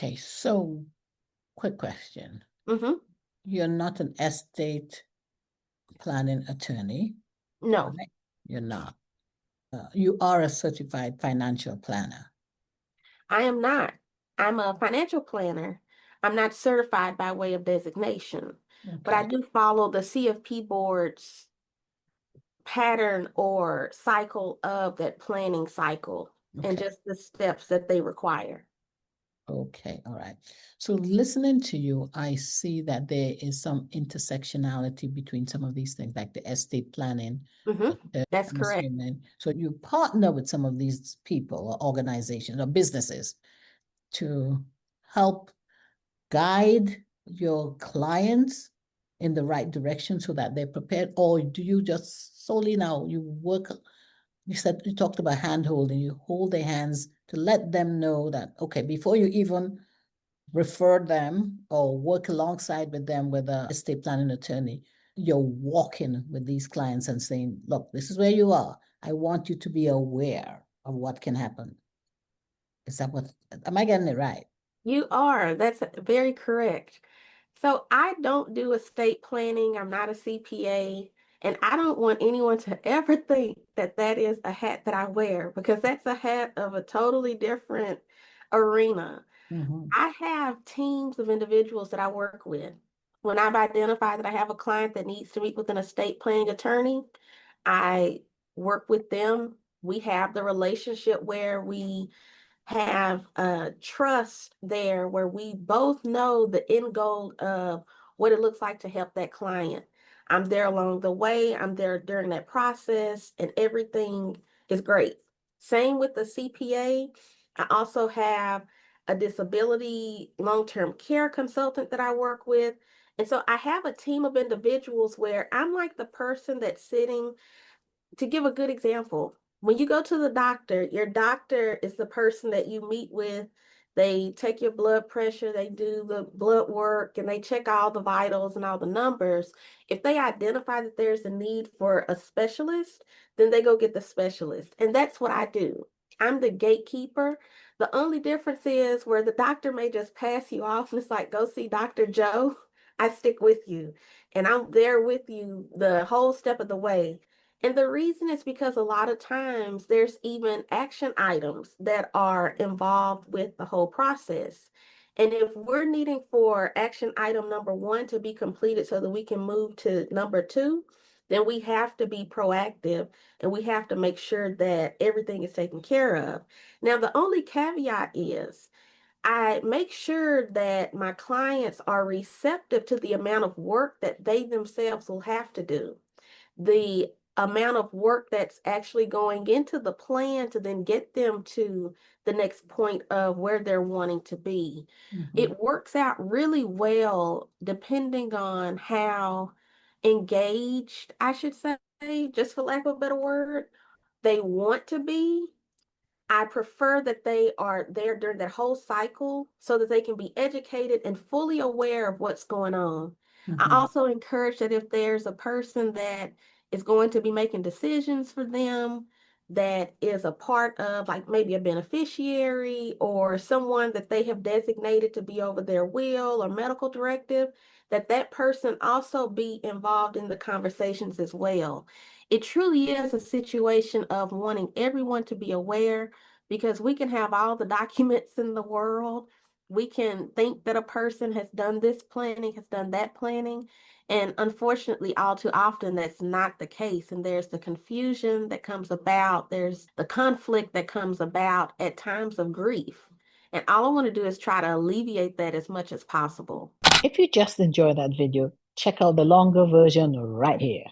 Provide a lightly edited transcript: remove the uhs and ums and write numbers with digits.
Okay, so quick question. Mm-hmm. You're not an estate planning attorney, No, right? You're not. You are a certified financial planner. I am not. I'm a financial planner. I'm not certified by way of designation, but I Okay. do follow the CFP board's pattern or cycle of that planning cycle and Okay. just the steps that they require. Okay. All right. So listening to you, I see that there is some intersectionality between some of these things, like the estate planning. Mm-hmm. That's I'm correct. assuming. So you partner with some of these people or organizations or businesses to help guide your clients in the right direction so that they're prepared? Or do you just solely now you work, you said you talked about hand holding, you hold their hands to let them know that, okay, before you even refer them or work alongside with them with a estate planning attorney, you're walking with these clients and saying, look, this is where you are. I want you to be aware of what can happen. Is that what, am I getting it right? You are. That's very correct. So I don't do estate planning. I'm not a CPA. And I don't want anyone to ever think that that is a hat that I wear because that's a hat of a totally different arena. Mm-hmm. I have teams of individuals that I work with. When I've identified that I have a client that needs to meet with an estate planning attorney, I work with them. We have the relationship where we have trust there where we both know the end goal of what it looks like to help that client. I'm there along the way, I'm there during that process, and everything is great. Same with the CPA. I also have a disability long-term care consultant that I work with. And so I have a team of individuals where I'm like the person that's sitting to give a good example, when you go to the doctor, your doctor is the person that you meet with. They take your blood pressure, they do the blood work, and they check all the vitals and all the numbers. If they identify that there's a need for a specialist, then they go get the specialist. And that's what I do. I'm the gatekeeper. The only difference is where the doctor may just pass you off and it's like, go see Dr. Joe. I stick with you and I'm there with you the whole step of the way. And the reason is because a lot of times there's even action items that are involved with the whole process. And if we're needing for action item number one to be completed so that we can move to number two, then we have to be proactive and we have to make sure that everything is taken care of. Now, the only caveat is I make sure that my clients are receptive to the amount of work that they themselves will have to do, the amount of work that's actually going into the plan to then get them to the next point of where they're wanting to be. Mm-hmm. It works out really well depending on how engaged, I should say, just for lack of a better word, they want to be. I prefer that they are there during that whole cycle so that they can be educated and fully aware of what's going on. I Mm-hmm. also encourage that if there's a person that is going to be making decisions for them, that is a part of like maybe a beneficiary or someone that they have designated to be over their will or medical directive, that that person also be involved in the conversations as well. It truly is a situation of wanting everyone to be aware because we can have all the documents in the world. We can think that a person has done this planning, has done that planning. And unfortunately, all too often, that's not the case. And there's the confusion that comes about, there's the conflict that comes about at times of grief. And all I want to do is try to alleviate that as much as possible. If you just enjoyed that video, check out the longer version right here.